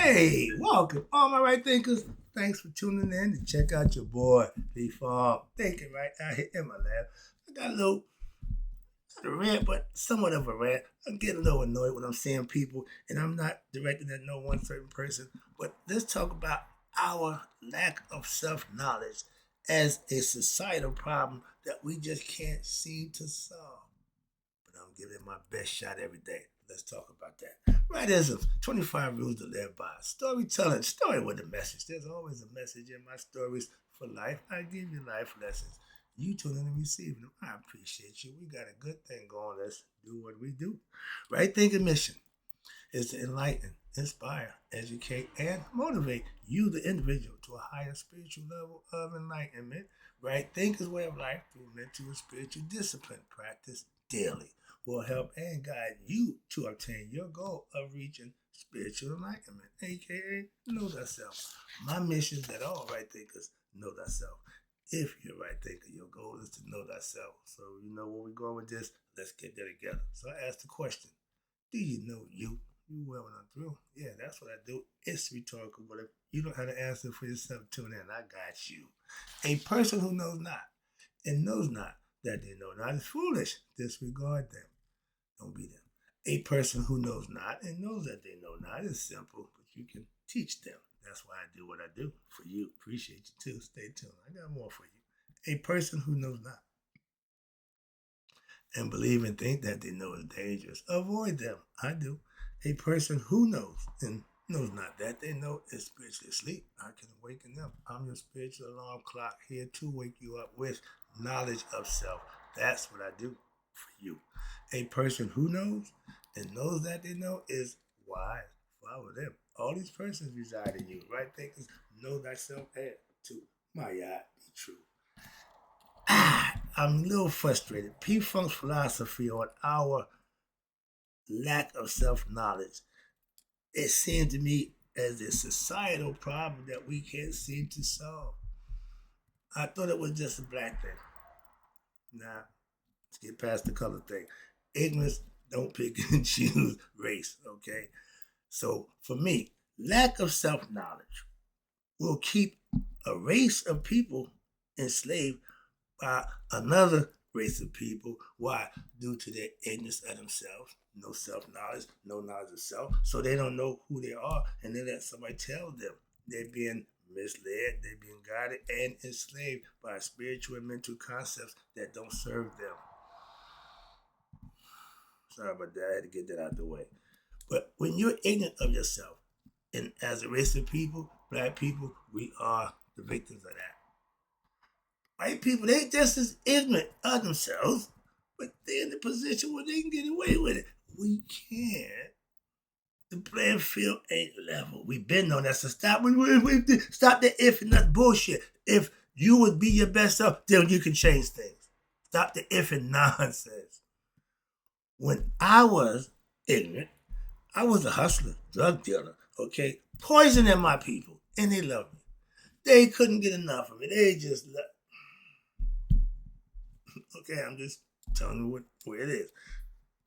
Hey, welcome, all my right thinkers. Thanks for tuning in to check out your boy, B Farm. Thinking right out here in my lab. I got a little, not a rant, but somewhat of a rant. I'm getting a little annoyed when I'm seeing people, and I'm not directed at no one certain person, but let's talk about our lack of self knowledge as a societal problem that we just can't seem to solve. But I'm giving it my best shot every day. Let's talk about that. Rightism, 25 rules to live by. Storytelling, story with a message. There's always a message in my stories for life. I give you life lessons. You tune in and receive them. I appreciate you. We got a good thing going. Let's do what we do. Right thinking mission is to enlighten, inspire, educate, and motivate you, the individual, to a higher spiritual level of enlightenment. Right thinkers way of life through mental and spiritual discipline practice daily will help and guide you to obtain your goal of reaching spiritual enlightenment, aka know thyself. My mission is that all right thinkers know thyself. If you're a right thinker, your goal is to know thyself. So you know where we're going with this. Let's get there together. So I asked the question: do you know you? You well and I'm through. Yeah, that's what I do. It's rhetorical, but if you don't have to answer for yourself, tune in. I got you. A person who knows not and knows not that they know not is foolish. Disregard them. Don't be them. A person who knows not and knows that they know not is simple, but you can teach them. That's why I do what I do for you. Appreciate you too. Stay tuned. I got more for you. A person who knows not and believe and think that they know is dangerous. Avoid them. I do. A person who knows and knows not that they know is spiritually asleep. I can awaken them. I'm your spiritual alarm clock here to wake you up with knowledge of self. That's what I do for you. A person who knows and knows that they know is wise. Follow them. All these persons reside in you. Right thinkers know thyself and to my God be true. I'm a little frustrated. P. Funk's philosophy on our lack of self-knowledge, it seems to me as a societal problem that we can't seem to solve. I thought it was just a black thing. Now, let's get past the color thing. Ignorance don't pick and choose race, okay? So for me, lack of self-knowledge will keep a race of people enslaved by another race of people. Why? Due to their ignorance of themselves, no self-knowledge, no knowledge of self. So they don't know who they are, and they let somebody tell them. They're being misled, they're being guided and enslaved by spiritual and mental concepts that don't serve them. Sorry about that. I had to get that out of the way. But when you're ignorant of yourself, and as a race of people, black people, we are the victims of that. White people, they just as ignorant of themselves, but they're in the position where they can get away with it. We can't. The playing field ain't level. We've been on that. So stop. Stop the if and that bullshit. If you would be your best self, then you can change things. Stop the if and nonsense. When I was ignorant, I was a hustler, drug dealer, okay? Poisoning my people, and they loved me. They couldn't get enough of me. They just loved. Okay, I'm just telling you where it is.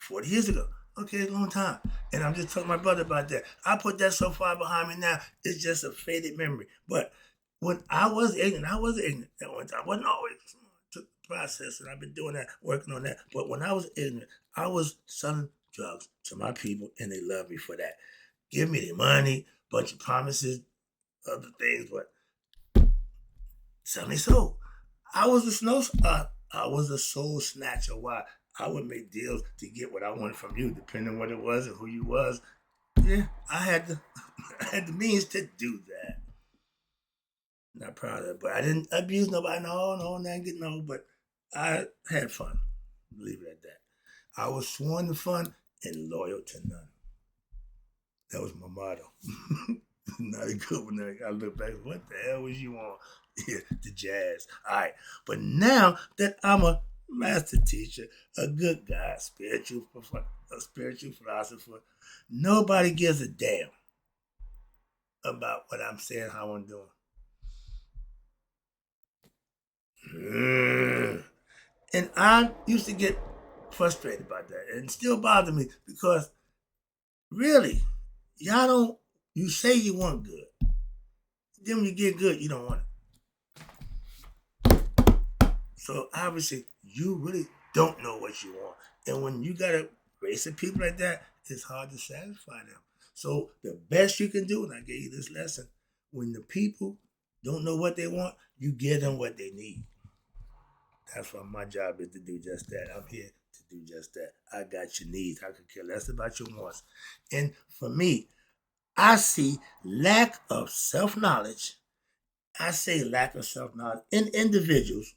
40 years ago. Okay, a long time. And I'm just telling my brother about that. I put that so far behind me now, it's just a faded memory. But when I was ignorant at one time. I wasn't always took the process, and I've been doing that, working on that. But when I was ignorant, I was selling drugs to my people, and they loved me for that. Give me the money, bunch of promises, other things, but suddenly sold. I was a snow. I was a soul snatcher. Why? I would make deals to get what I wanted from you, depending on what it was and who you was. Yeah, I had the I had the means to do that. Not proud of it, but I didn't abuse nobody. No, not get no. But I had fun. Leave it at that. I was sworn to fun and loyal to none. That was my motto. Not a good one. I look back. What the hell was you on? Yeah, the jazz. All right. But now that I'm a master teacher, a good guy, a spiritual philosopher, nobody gives a damn about what I'm saying, how I'm doing. And I used to get frustrated about that, and it still bothers me because really, y'all don't You say you want good. Then when you get good, you don't want it. So obviously, you really don't know what you want. And when you got a race of people like that, it's hard to satisfy them. So the best you can do, and I gave you this lesson, when the people don't know what they want, you give them what they need. That's why my job is to do just that. I'm here to do just that. I got your needs. I could care less about your wants. And for me, I see lack of self-knowledge. I say lack of self-knowledge in individuals.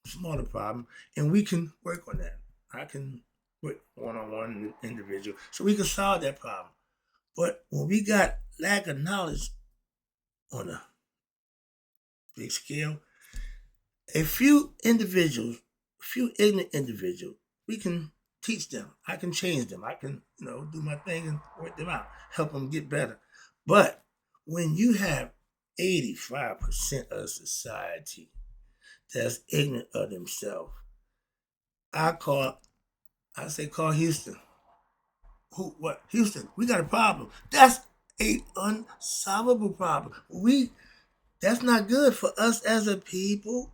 Smaller problem, and we can work on that. I can work one-on-one with individual, so we can solve that problem. But when we got lack of knowledge on a big scale, a few individuals, a few ignorant individuals, we can teach them. I can change them. I can, do my thing and work them out, help them get better. But when you have 85% of society that's ignorant of themselves, I say call Houston. Who? What? Houston, we got a problem. That's a unsolvable problem. That's not good for us as a people.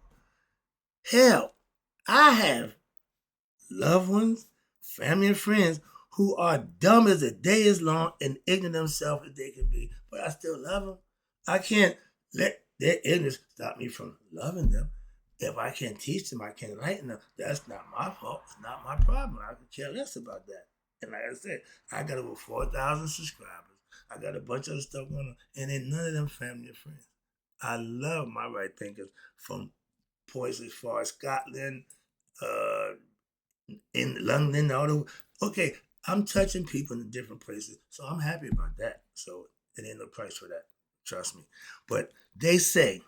Hell, I have loved ones, family and friends who are dumb as the day is long and ignorant themselves as they can be, but I still love them. I can't let their ignorance stop me from loving them. If I can't teach them, I can't enlighten them. That's not my fault. It's not my problem. I could care less about that. And like I said, I got over 4,000 subscribers. I got a bunch of other stuff going on, and then none of them family and friends. I love my right thinkers from points as far as Scotland, in London, all the okay. I'm touching people in different places, so I'm happy about that. So it ain't no price for that. Trust me. But they say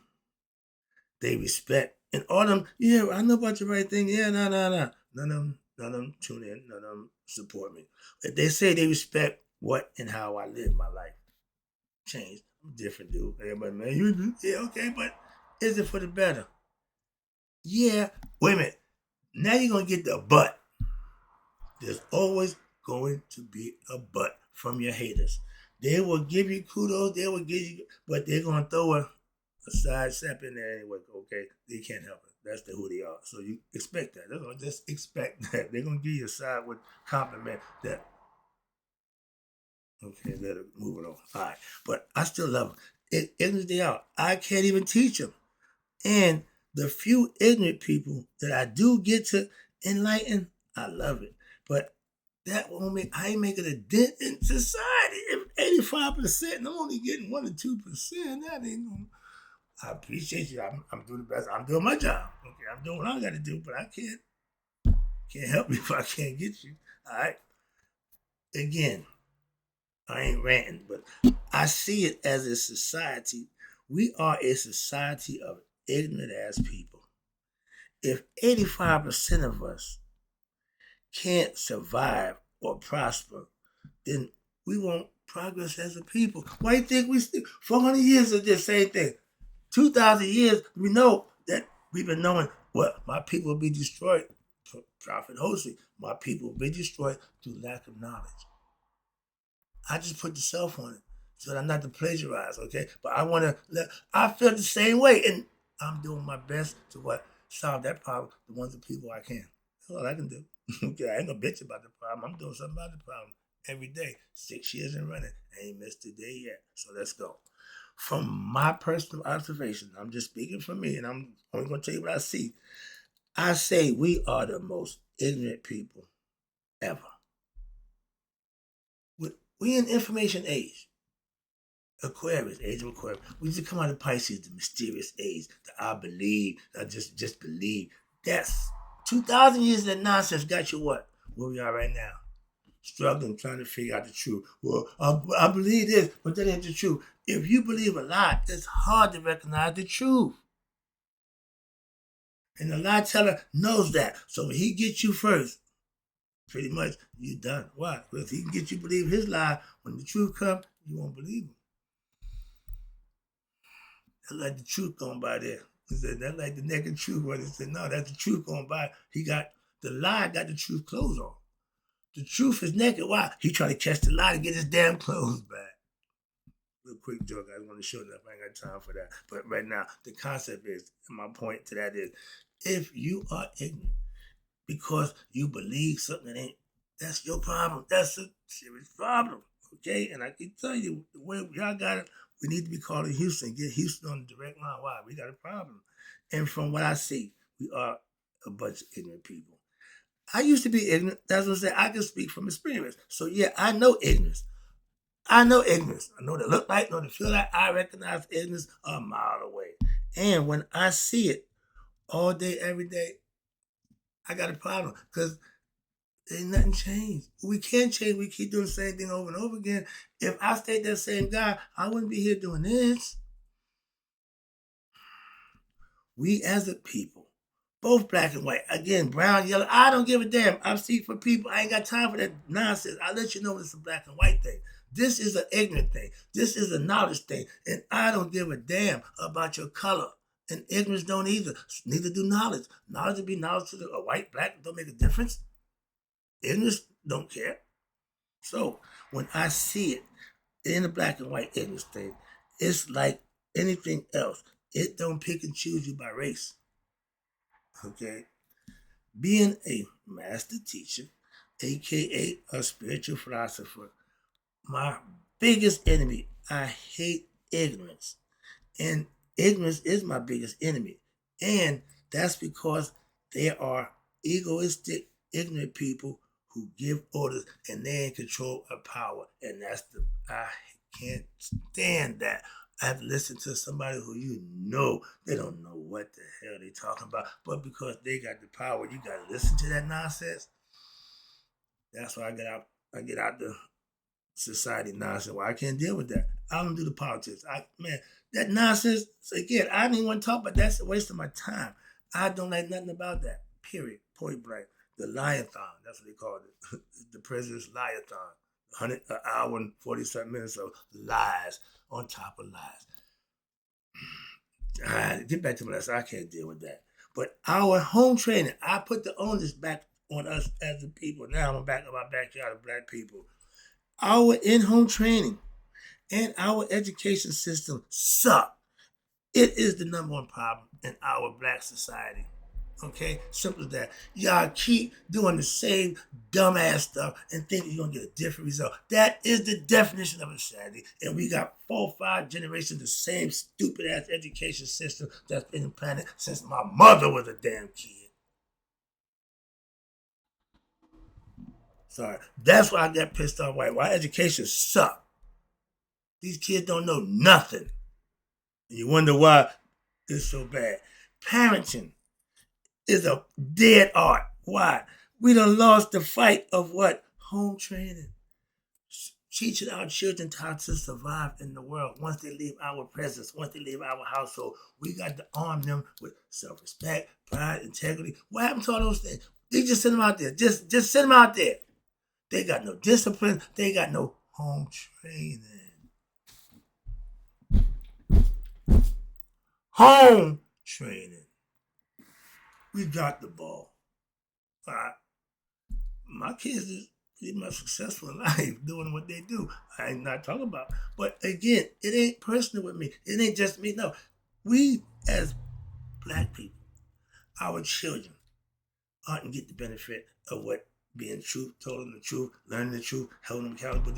they respect and all them. Yeah, I know about the right thing. Yeah, no. None of them tune in. None of them support me. But they say they respect what and how I live my life. Change. I'm different, dude. Everybody, man, yeah, okay, but is it for the better? Yeah. Wait a minute. Now you're gonna get the but. There's always going to be a but from your haters. They will give you kudos, they will give you, but they're gonna throw a side step in there anyway. Okay, they can't help it. That's who they are. So you expect that. They're gonna just expect that. They're gonna give you a side with compliment that. Okay, let it move it on. All right, but I still love them. Ignorant they are. I can't even teach them. And the few ignorant people that I do get to enlighten, I love it. But that won't make, I ain't making a dent in society. If 85% and I'm only getting 1 or 2%, that ain't gonna, I appreciate you. I'm doing the best. I'm doing my job. Okay, I'm doing what I got to do, but I can't help you if I can't get you. All right. Again, I ain't ranting, but I see it as a society. We are a society of ignorant ass people. If 85% of us can't survive or prosper, then we won't progress as a people. Why do you think we still 400 years of this same thing? 2,000 years, we know that we've been knowing what my people will be destroyed. Prophet Hosea, my people will be destroyed through lack of knowledge. I just put the self on it so that I'm not to plagiarize, okay? But I feel the same way, and I'm doing my best to solve that problem, the ones of people I can. That's all I can do. Okay, I ain't gonna bitch about the problem. I'm doing something about the problem every day. 6 years in running. I ain't missed a day yet. So let's go. From my personal observation, I'm just speaking for me, and I'm only gonna tell you what I see. I say we are the most ignorant people ever. We in information age. Aquarius, age of Aquarius. We just come out of Pisces, the mysterious age, the I believe, I just believe. That's 2,000 years of that nonsense got you what? Where we are right now. Struggling, trying to figure out the truth. Well, I believe this, but that ain't the truth. If you believe a lie, it's hard to recognize the truth. And the lie teller knows that. So when he gets you first, pretty much you're done. Why? Because if he can get you to believe his lie, when the truth comes, you won't believe him. That's like the truth going by there. He said, that's like the naked truth. Where he said, no, that's the truth going by. The lie got the truth clothes on. The truth is naked. Why? He trying to catch the lie to get his damn clothes back. Real quick joke. I want to show enough. I ain't got time for that. But right now, the concept is, my point to that is, if you are ignorant because you believe something that ain't, that's your problem. That's a serious problem. Okay? And I can tell you, the way y'all got it, we need to be calling Houston. Get Houston on the direct line. Why? We got a problem. And from what I see, we are a bunch of ignorant people. I used to be ignorant. That's what I'm saying. I can speak from experience. So yeah, I know ignorance. I know ignorance. I know what it look like, know what it feel like. I recognize ignorance a mile away. And when I see it all day, every day, I got a problem because ain't nothing changed. We can't change. We keep doing the same thing over and over again. If I stayed that same guy, I wouldn't be here doing this. We as a people, both black and white, again, brown, yellow, I don't give a damn. I see for people. I ain't got time for that nonsense. I let you know it's a black and white thing. This is an ignorant thing. This is a knowledge thing. And I don't give a damn about your color. And ignorance don't either. Neither do knowledge. Knowledge will be knowledge to a white, black, don't make a difference. Ignorance don't care. So when I see it in the black and white ignorance thing, it's like anything else. It don't pick and choose you by race. Okay? Being a master teacher, aka a spiritual philosopher, my biggest enemy, I hate ignorance. And ignorance is my biggest enemy. And that's because there are egoistic, ignorant people who give orders and they're in control of power. And I can't stand that. I've listened to somebody who they don't know what the hell they talking about, but because they got the power, you got to listen to that nonsense. That's why I get out the society nonsense. Well, I can't deal with that. I don't do the politics. That nonsense, again, I don't even want to talk about that. That's a waste of my time. I don't like nothing about that. Period. Point blank. The Lion-thon, that's what they call it. The president's Lion-thon. An hour and 47 minutes of lies on top of lies. Get back to my lesson. I can't deal with that. But our home training, I put the onus back on us as the people. Now I'm back in my backyard of black people. Our in-home training and our education system suck. It is the number one problem in our black society. Okay? Simple as that. Y'all keep doing the same dumbass stuff and think you're going to get a different result. That is the definition of insanity. And we got 4 or 5 generations of the same stupid ass education system that's been implanted since my mother was a damn kid. Sorry. That's why I got pissed off. Why education suck. These kids don't know nothing. And you wonder why it's so bad. Parenting is a dead art. Why? We done lost the fight of what? Home training. Teaching our children how to survive in the world once they leave our presence, once they leave our household. We got to arm them with self-respect, pride, integrity. What happened to all those things? They just send them out there. Just send them out there. They got no discipline. They got no home training. Home training. We got the ball. My kids is pretty much successful in life doing what they do. I ain't not talking about. But again, it ain't personal with me. It ain't just me. No. We as black people, our children, aren't get the benefit of what being truth, told them the truth, learning the truth, holding them accountable.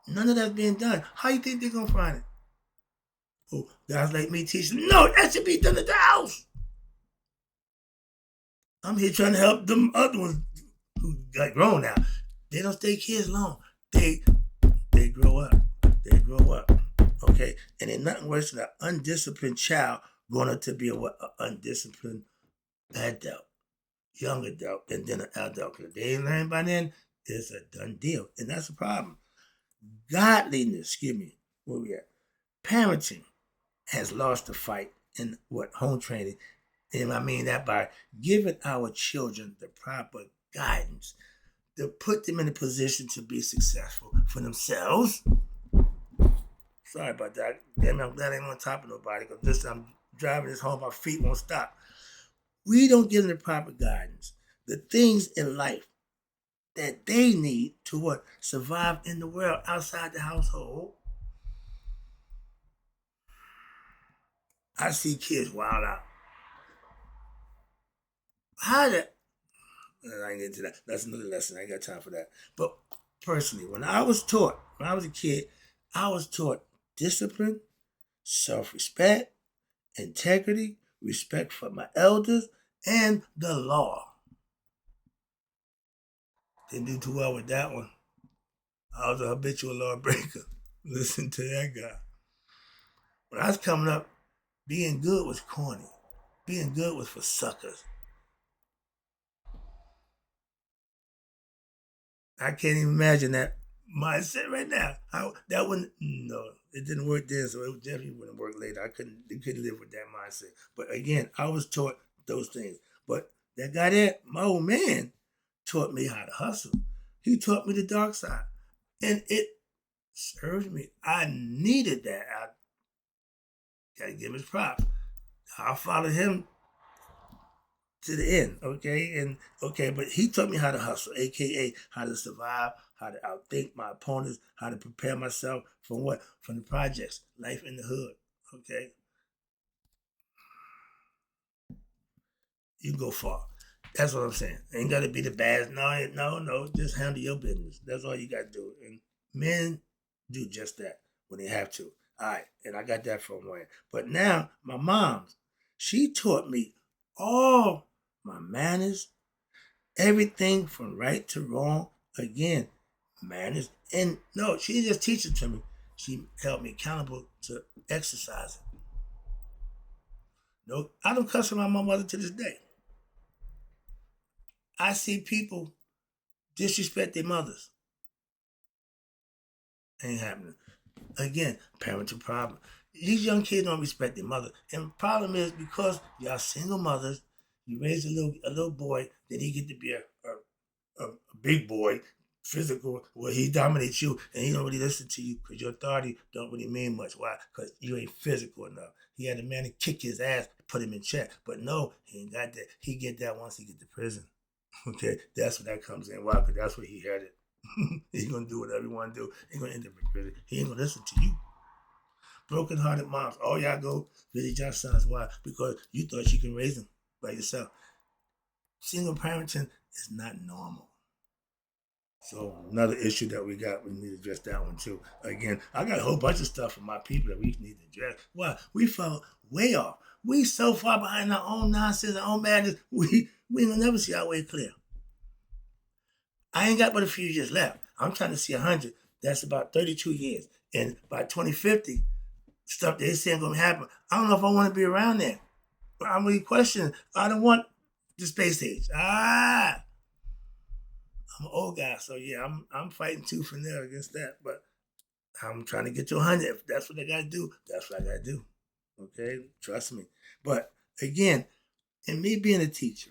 None of that's being done. How you think they're going to find it? Oh, guys like me teach them. No, that should be done at the house. I'm here trying to help them other ones who got grown now. They don't stay kids long. They grow up. They grow up. Okay? And there's nothing worse than an undisciplined child growing up to be an undisciplined adult, young adult, and then an adult. Because if they ain't learned by then, it's a done deal. And that's a problem. Godliness, where we at? Parenting has lost the fight in home training. And I mean that by giving our children the proper guidance to put them in a position to be successful for themselves. Sorry about that. Damn, I'm glad I ain't on top of nobody because I'm driving this home, my feet won't stop. We don't give them the proper guidance. The things in life that they need to survive in the world outside the household. I see kids wild out. How did I ain't get into that. That's another lesson. I ain't got time for that. But personally, when I was a kid, I was taught discipline, self-respect, integrity, respect for my elders, and the law. Didn't do too well with that one. I was a habitual law breaker. Listen to that guy. When I was coming up, being good was corny. Being good was for suckers. I can't even imagine that mindset right now. That wouldn't, no, it didn't work then, so it definitely wouldn't work later. You couldn't live with that mindset. But again, I was taught those things. But that guy there, my old man, taught me how to hustle. He taught me the dark side. And it served me. I needed that. I gotta give him his props. I followed him to the end, okay? But he taught me how to hustle, aka how to survive, how to outthink my opponents, how to prepare myself from what? From the projects, life in the hood, okay? You go far. That's what I'm saying. Ain't gotta be the bad. No. Just handle your business. That's all you gotta do. And men do just that when they have to. All right, and I got that from Wayne. But now my mom's, she taught me all my manners, everything from right to wrong. Again, manners. And no, she didn't just teach it to me. She held me accountable to exercise it. No, I don't cuss around my mother to this day. I see people disrespect their mothers. Ain't happening. Again, parental problem. These young kids don't respect their mother. And the problem is because y'all single mothers, you raise a little boy, then he get to be a big boy, physical, where he dominates you and he don't really listen to you because your authority don't really mean much. Why? Because you ain't physical enough. He had a man to kick his ass, put him in check. But no, he ain't got that. He get that once he get to prison. Okay, that's where that comes in. Why? Because that's where he had it. He's gonna do whatever he wanna do. He's gonna end up in prison. He ain't gonna listen to you. Broken hearted moms, all y'all go visit your sons. Why? Because you thought you can raise them by yourself. Single parenting is not normal. So another issue that we got, we need to address that one too. Again, I got a whole bunch of stuff from my people that we need to address. Why? We fell way off. We so far behind our own nonsense, our own madness. We ain't gonna never see our way clear. I ain't got but a few years left. I'm trying to see 100. That's about 32 years. And by 2050, stuff they saying gonna happen. I don't know if I want to be around there. I'm really questioning. I don't want the space age. I'm an old guy, so yeah, I'm fighting tooth and nail against that. But I'm trying to get to 100. If that's what I gotta do, that's what I gotta do. Okay, trust me. But again, in me being a teacher,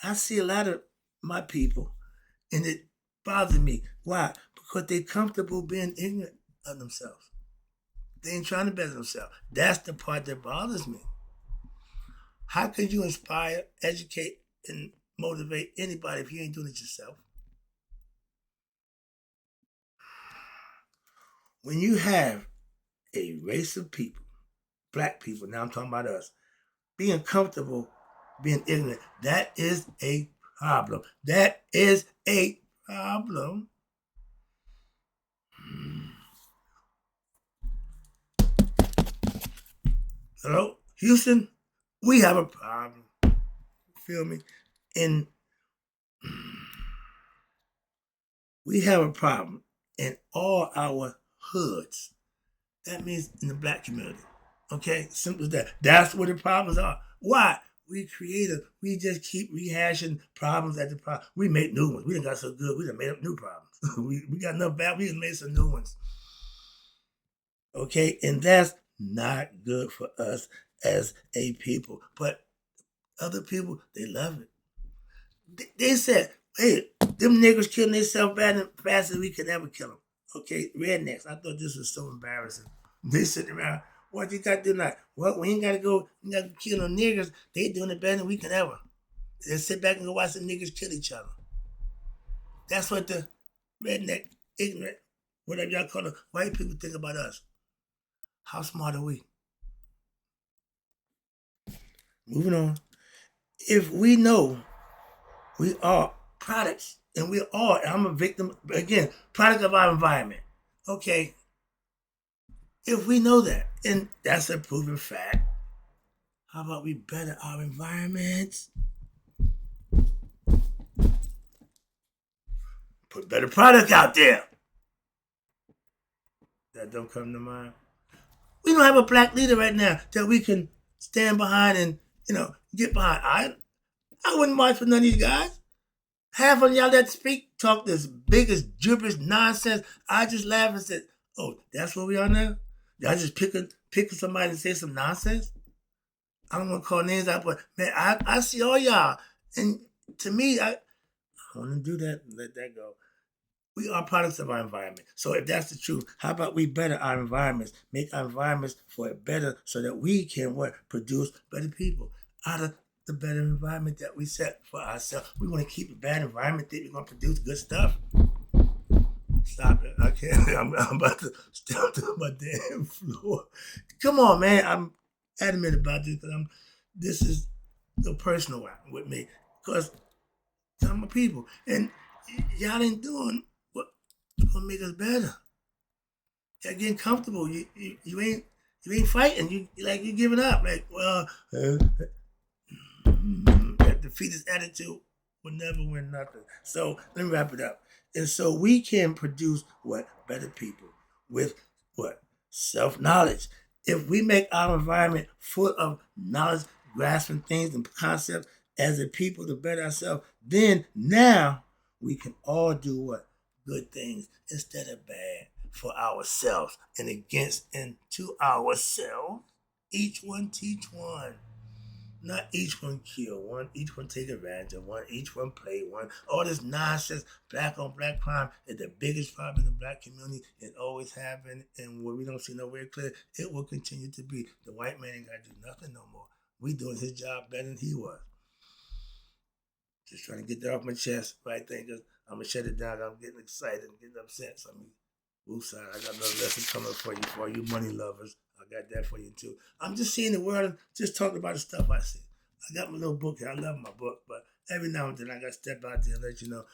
I see a lot of my people, and it bothers me. Why? Because they're comfortable being ignorant of themselves. They ain't trying to better themselves. That's the part that bothers me. How can you inspire, educate, and motivate anybody if you ain't doing it yourself? When you have a race of people, black people, now I'm talking about us, being comfortable, being ignorant, that is a problem. That is a problem. Hello, Houston, we have a problem. Feel me? And we have a problem in all our hoods. That means in the black community. Okay? Simple as that. That's where the problems are. Why? We just keep rehashing problems at the problem. We make new ones. We done got so good, we done made up new problems. we got enough bad, we done made some new ones. Okay? And that's not good for us as a people. But other people, they love it. They said, hey, them niggas killing themselves faster than we could ever kill them. Okay, rednecks. I thought this was so embarrassing. They sitting around, what you got to do now? Well, we ain't got to go, we got to kill no niggas. They doing it better than we can ever. They sit back and go watch the niggas kill each other. That's what the redneck, ignorant, whatever y'all call them, white people think about us. How smart are we? Moving on. If we know we are products, and we are, and I'm a victim, again, product of our environment. Okay, if we know that, and that's a proven fact, how about we better our environments? Put better product out there. That don't come to mind. We don't have a black leader right now that we can stand behind and, get behind. I wouldn't march for none of these guys. Half of y'all that speak talk this biggest gibberish nonsense. I just laugh and said, "Oh, that's where we are now." Y'all just picking somebody and say some nonsense. I don't want to call names out, but man, I see all y'all, and to me, I want to do that and let that go. We are products of our environment. So if that's the truth, how about we better our environments, make our environments for it better so that we can produce better people out of the better environment that we set for ourselves. We want to keep a bad environment, think we're going to produce good stuff. Stop it. I can't. I'm about to step to my damn floor. Come on, man. I'm adamant about this because this is the personal one with me because I'm a people. And y'all ain't doing what's gonna make us better. Y'all getting comfortable. You ain't fighting. You giving up. Like, well, that defeatist attitude will never win nothing. So let me wrap it up. And so we can produce better people with self-knowledge. If we make our environment full of knowledge, grasping things and concepts as a people to better ourselves, then now we can all do good things instead of bad for ourselves and against and to ourselves. Each one teach one. Not each one kill one, each one take advantage of one, each one play one. All this nonsense, black on black crime is the biggest problem in the black community. It always have been, and where we don't see nowhere clear, it will continue to be. The white man ain't got to do nothing no more. We doing his job better than he was. Just trying to get that off my chest, right thing, because I'm going to shut it down. I'm getting excited and getting upset. So woosah, I got another lesson coming for all you money lovers. I got that for you too. I'm just seeing the world, just talking about the stuff I see. I got my little book here. I love my book, but every now and then I got to step out there and let you know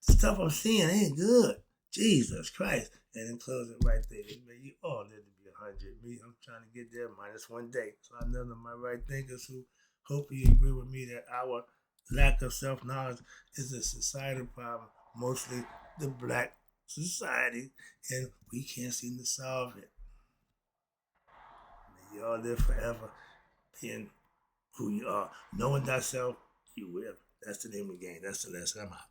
the stuff I'm seeing ain't good. Jesus Christ. And in closing right there, man, you all need to be 100. Me, I'm trying to get there minus one day. So I know that my right thinkers who hope you agree with me that our lack of self-knowledge is a societal problem, mostly the black society, and we can't seem to solve it. May you all live forever being who you are. Knowing thyself, you will. That's the name of the game. That's the lesson. I'm out.